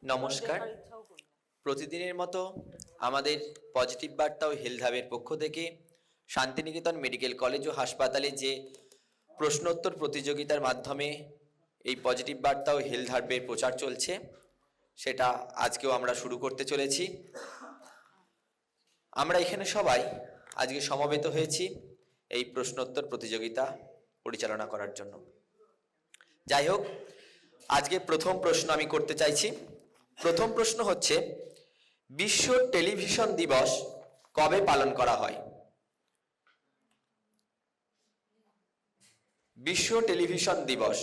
নমস্কার। প্রতিদিনের মতো আমাদের পজিটিভ বার্তা ও হেলথ হাবের পক্ষ থেকে শান্তিনিকেতন মেডিকেল কলেজ ও হাসপাতালে যে প্রশ্নোত্তর প্রতিযোগিতার মাধ্যমে এই পজিটিভ বার্তা ও হেলথ হাবের প্রচার চলছে, সেটা আজকেও আমরা শুরু করতে চলেছি। আমরা এখানে সবাই আজকে সমবেত হয়েছি এই প্রশ্নোত্তর প্রতিযোগিতা পরিচালনা করার জন্য। যাই হোক, আজকে প্রথম প্রশ্ন আমি করতে চাইছি। প্রথম প্রশ্ন হচ্ছে, বিশ্ব টেলিভিশন দিবস কবে পালন করা হয়? বিশ্ব টেলিভিশন দিবস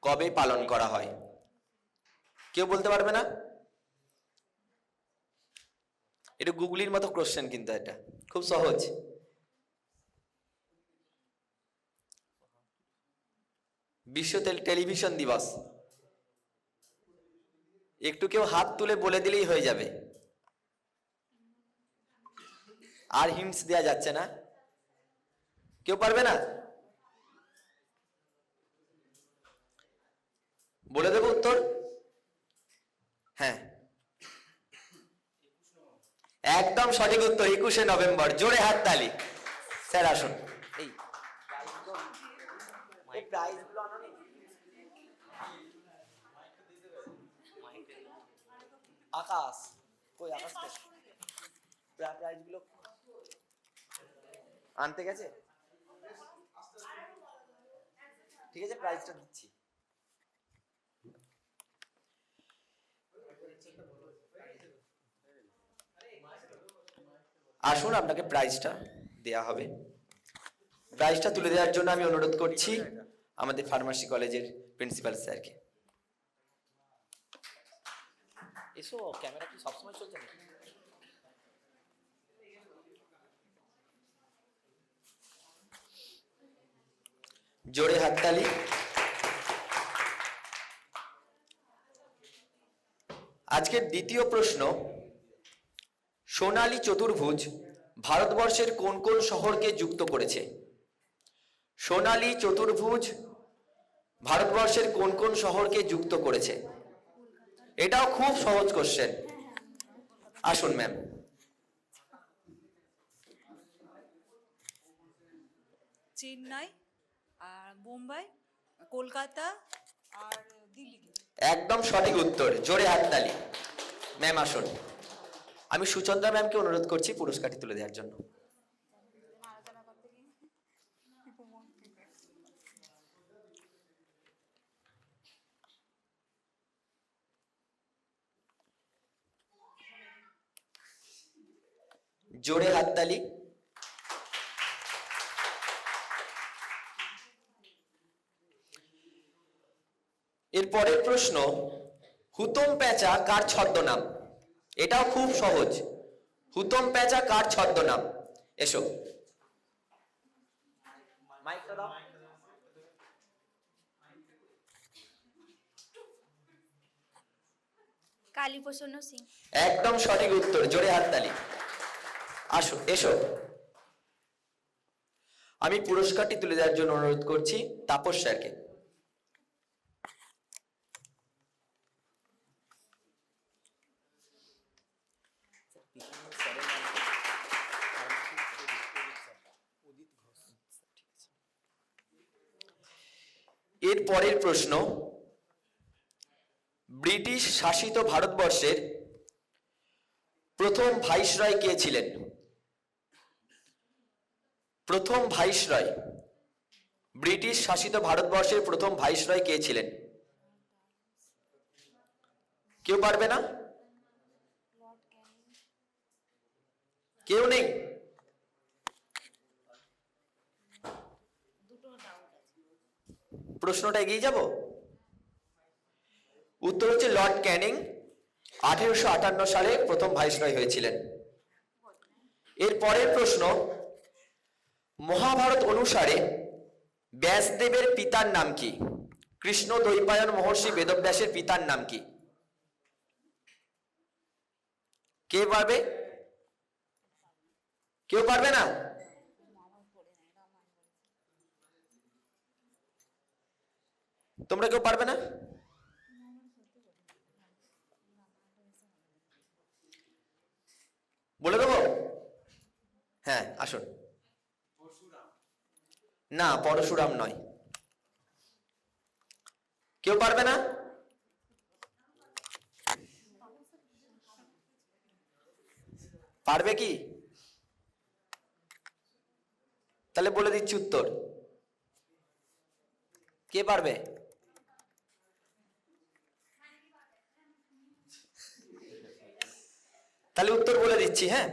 কবে পালন করা হয়? কেউ বলতে পারবে না? এটা গুগলির মতো কোশ্চেন, কিন্তু এটা খুব সহজ। বিশ্ব টেলিভিশন দিবস একটু কেউ হাত তুলে বলে দিলেই হয়ে যাবে, আর হিন্টস দেওয়া যাচ্ছে না। কেউ পারবে না? বলে দেবো উত্তর। হ্যাঁ, একদম সঠিক উত্তর, 21শে নভেম্বর। জোরে হাত তালি। স্যার আসুন। এই আকাশ কই? আকাশ প্রাইজ গুলো আনতে গেছে? ঠিক আছে, প্রাইজটা দিচ্ছি। আসুন, আপনাকে প্রাইজটা দেয়া হবে। প্রাইজটা তুলে দেওয়ার জন্য আমি অনুরোধ করছি আমাদের ফার্মাসি কলেজের প্রিন্সিপাল স্যারকে। এসো, ক্যামেরা কি সবসময় চলছে নাকি? জোরে হাততালি। আজকের দ্বিতীয় প্রশ্ন, সোনালী চতুর্ভুজ ভারতবর্ষের কোন কোন শহরকে যুক্ত করেছে? সোনালী চতুর্ভুজ ভারতবর্ষের কোন কোন শহরকে যুক্ত করেছে? এটাও খুব সহজ কোশ্চেন। আসুন ম্যাম। চেন্নাই আর বোম্বাই, কলকাতা আর দিল্লি। একদম সঠিক উত্তর, জোরে হাততালি। ম্যাম আসুন। আমি সুচন্দ্রা ম্যামকে অনুরোধ করছি পুরস্কারটি তুলে দেওয়ার জন্য। জোরে হাততালি। এর পরের প্রশ্ন, হুতম প্যাঁচা কার ছদ্মনাম? এটাও খুব সহজ। হুতম প্যাঁচা কার ছদ্মনাম? এসো, মাইকটা দাও। কালীপ্রসন্ন সিং। একদম সঠিক উত্তর, জোরে হাততালি। আসো, এসো। আমি পুরস্কারটি তুলে দেওয়ার জন্য অনুরোধ করছি তাপস স্যারকে। এর পরের প্রশ্ন, ব্রিটিশ শাসিত ভারতবর্ষের প্রথম ভাইসরয় কে ছিলেন? প্রথম ভাইসরয়, ব্রিটিশ শাসিত ভারতবর্ষের প্রথম ভাইসরয় কে ছিলেন? কেউ পারবে না? কেউ নেই? প্রশ্নটা এগিয়ে যাব। উত্তর হচ্ছে লর্ড ক্যানিং 1858 সালে প্রথম ভাইসরয় হয়েছিলেন। এর পরের প্রশ্ন, মহাভারত অনুসারে ব্যাসদেবের পিতার নাম কি? কৃষ্ণ দ্বৈপায়ন মহর্ষি বেদব্যাসের পিতার নাম কি? কে পারবে? কেউ পারবে না? তোমরা কেউ পারবে না? আসুন। না, পরশুরাম নয়। কেউ পারবে না? পারবে কি? তাহলে বলে দিচ্ছি উত্তর। কে পারবে? তাহলে উত্তর বলে দিচ্ছি, হ্যাঁ।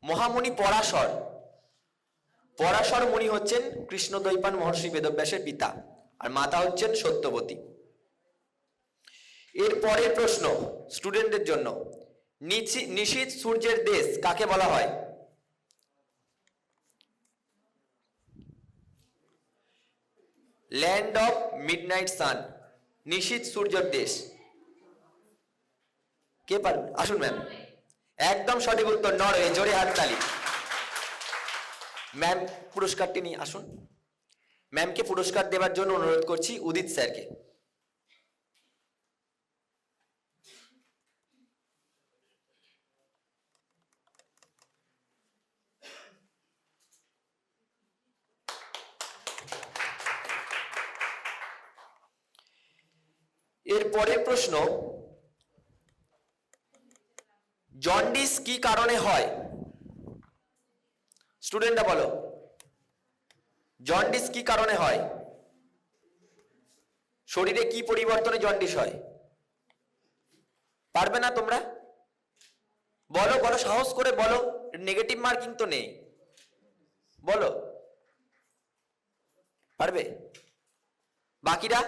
মহামুনি পরাশর। পরাশর মুনি হচ্ছেন কৃষ্ণদ্বৈপায়ন মহর্ষি বেদব্যাসের পিতা, আর মাতা হচ্ছেন সত্যবতী। এর পরের প্রশ্ন স্টুডেন্টদের জন্য, নিশীথ সূর্যের দেশ কাকে বলা হয়? ল্যান্ড অফ মিডনাইট সান, নিশীথ সূর্যের দেশ। কে পারবে? আসুন ম্যাম। একদম সঠিক উত্তর, নরওয়ে। জোরে হাততালি। ম্যাম পুরস্কারটি নিয়ে আসুন। ম্যামকে পুরস্কার দেওয়ার জন্য অনুরোধ করছি উদিত স্যারকে। এর পরের প্রশ্ন, জন্ডিস কি কারণে হয়? স্টুডেন্টরা বলো, জন্ডিস কি কারণে হয়? শরীরে কি পরিবর্তনে জন্ডিস হয়? পারবে না তোমরা? বলো বলো, সাহস করে বলো, নেগেটিভ মার্কিং তো নেই, বলো। পারবে? বাকিরা,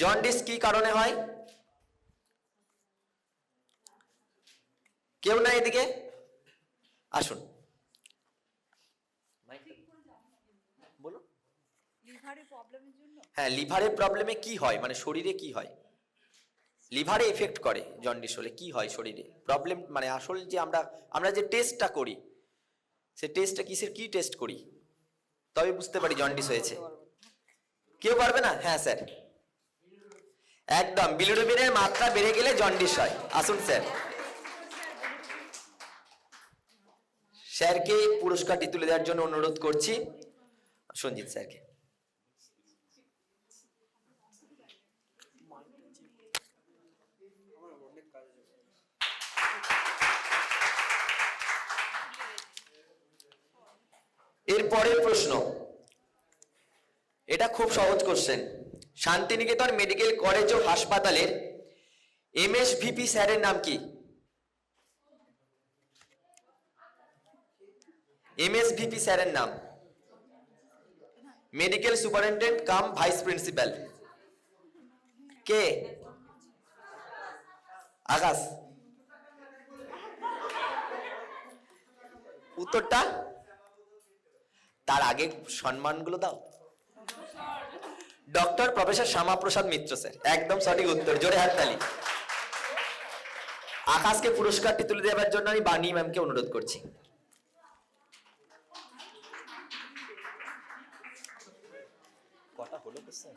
জন্ডিস কি কারণে হয়? কেউ না এদিকে আসুন। বলো। লিভারের প্রবলেমের জন্য। হ্যাঁ, লিভারের প্রবলেমে কি হয়, মানে শরীরে কি হয়? লিভারে এফেক্ট করে জন্ডিস হলে কি হয় শরীরে প্রবলেম, মানে আসল যে আমরা যে টেস্টটা করি, সে টেস্টটা কিসের, কি টেস্ট করি, তবে বুঝতে পারি জন্ডিস হয়েছে। কেউ পারবে না? হ্যাঁ স্যার, একদম বিলিরুবিনের মাত্রা বেড়ে গেলে জন্ডিস হয়। আসুন স্যার। স্যারকে পুরস্কারটি তুলে দেওয়ার জন্য অনুরোধ করছি সঞ্জিত স্যারকে। এর পরের প্রশ্ন, এটা খুব সহজ কোশ্চেন। শান্তিনিকেতন মেডিকেল কলেজ ও হাসপাতালের এমএসভিপি স্যারের নাম কি? এমএসভিপি স্যারের নাম, মেডিকেল সুপারিনটেন্ডেন্ট কাম ভাইস প্রিন্সিপাল। কে? আকাশ। উত্তরটা তার আগে সম্মানগুলো দাও। ডক্টর প্রফেসর শ্যামাপ্রসাদ মিত্র স্যার, একদম সঠিক উত্তর। জোরে হাততালি। আকাশকে পুরস্কারটি তুলে দেওয়ার জন্য আমি বানি ম্যামকে অনুরোধ করছি। কটা হলো স্যার?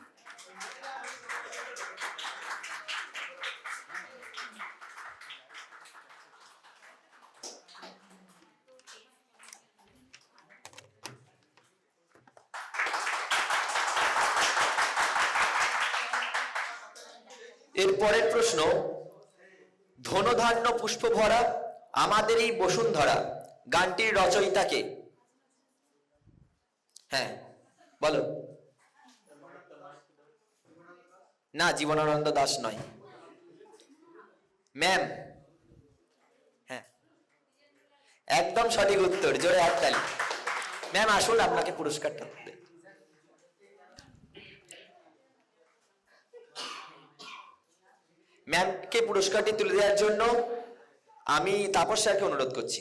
এর পরের প্রশ্ন, ধনধান্য পুষ্প ভরা আমাদের এই বসুন্ধরা গানটির রচয়িতা কে? হ্যাঁ বলো। না, জীবনানন্দ দাশ নয় ম্যাম। হ্যাঁ, একদম সঠিক উত্তর। জোরে হাততালি। ম্যাম আসুন, আপনাকে পুরস্কারটা দেব। ম্যামকে পুরস্কারটি তুলে দেওয়ার জন্য আমি তাপস স্যারকে অনুরোধ করছি।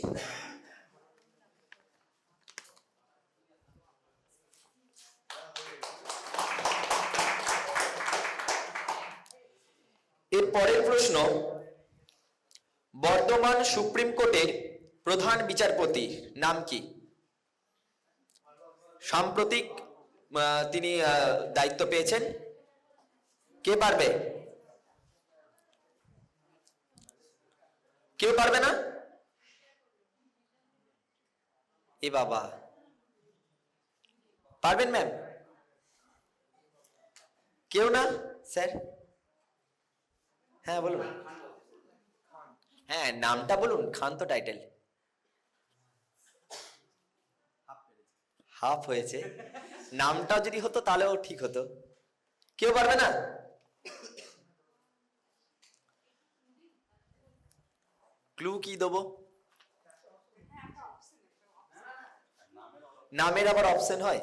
এর পরের প্রশ্ন, বর্তমান সুপ্রিম কোর্টের প্রধান বিচারপতি নাম কি? সাম্প্রতিক তিনি দায়িত্ব পেয়েছেন। কে পারবে? কেউ পারবে না? এ বাবা, পারবেন ম্যাম? কেউ না স্যার? হ্যাঁ বলুন। হ্যাঁ নামটা বলুন, খান তো টাইটেল। হাফ হয়েছে, নামটা যদি হতো তাহলেও ঠিক হতো। কেউ পারবে না? ক্লু কি দেবো? নামের আবার অপশন হয়?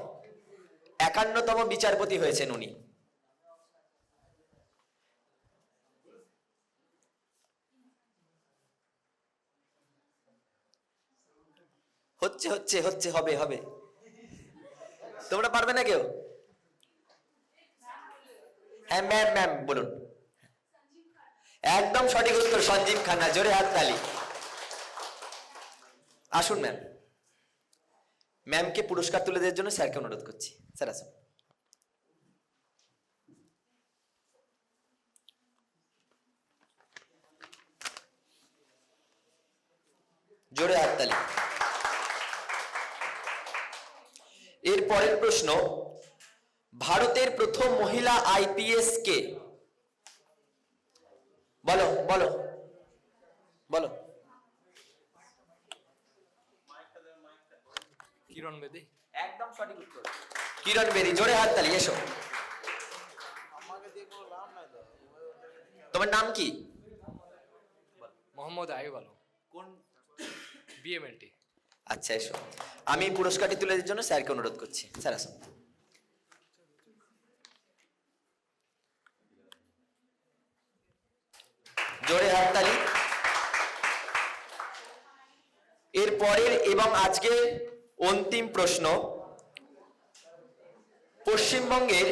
51তম বিচারপতি হয়েছেন উনি। হচ্ছে হচ্ছে হচ্ছে, হবে হবে। তোমরা পারবে না কেউ? হ্যাঁ ম্যাম, ম্যাম বলুন। একদম সঠিক উত্তর, সঞ্জীব খান্না। জোরে হাততালি। আসুন ম্যাম। ম্যামকে পুরস্কার তুলে দেওয়ার জন্য স্যারকে অনুরোধ করছি। স্যার আসুন। জোরে হাততালি। এর পরের প্রশ্ন, ভারতের প্রথম মহিলা আইপিএস কে? বলো বলো বলো। কিরণ বেদি। একদম সঠিক উত্তর, কিরণ বেদি। জোরে হাততালি। এসো। তোমার নাম কি? মোহাম্মদ আয়ুব আলম। কোন? বিএমএলটি। আচ্ছা এসো। আমি পুরস্কারটি তুলে দেওয়ার জন্য স্যারকে অনুরোধ করছি। স্যার আসুন। জোরে হাততালি। এর পরের এবং আজকের অন্তিম প্রশ্ন, পশ্চিমবঙ্গের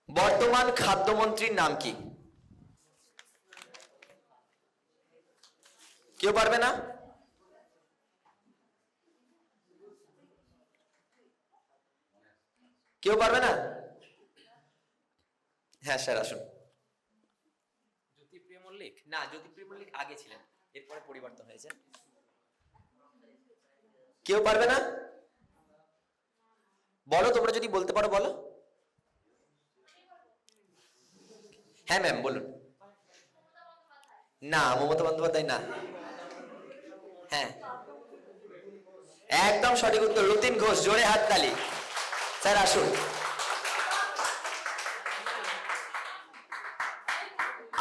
বর্তমান খাদ্যমন্ত্রীর নাম কি? কেউ পারবে না? কেউ পারবে না? হ্যাঁ স্যার আসুন। জ্যোতিপ্রিয় মল্লিক। না, জ্যোতিপ্রিয় মল্লিক আগে ছিলেন, এরপরে পরিবর্তন হয়েছে। কেউ পারবে না? বলো, তোমরা যদি বলতে পারো বলো। হ্যাঁ ম্যাম বলুন। না, মমতা বন্দ্যোপাধ্যায় না। হ্যাঁ একদম সঠিক উত্তর, রতিন ঘোষ। জোরে হাততালি। স্যার আসুন।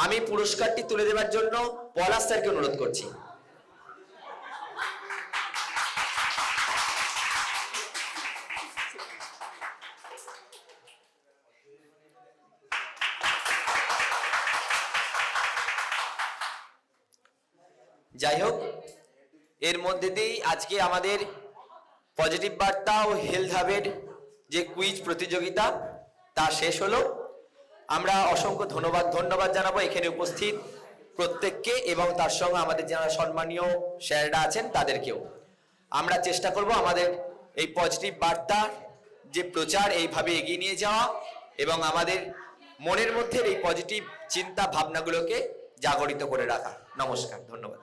আমি পুরস্কারটি তুলে দেওয়ার জন্য পলাশ স্যারকে অনুরোধ করছি। যাই হোক, এর মধ্যে দিয়েই আজকে আমাদের পজিটিভ বার্তা ও হেলথ হাবের যে কুইজ প্রতিযোগিতা তা শেষ হলো। আমরা অসংখ্য ধন্যবাদ জানাবো এখানে উপস্থিত প্রত্যেককে এবং তার সঙ্গে আমাদের যারা সম্মানীয় স্যাররা আছেন তাদেরকেও। আমরা চেষ্টা করব আমাদের এই পজিটিভ বার্তা যে প্রচার এইভাবে এগিয়ে নিয়ে যাওয়া এবং আমাদের মনের মধ্যে এই পজিটিভ চিন্তা ভাবনাগুলোকে জাগরিত করে রাখা। নমস্কার, ধন্যবাদ।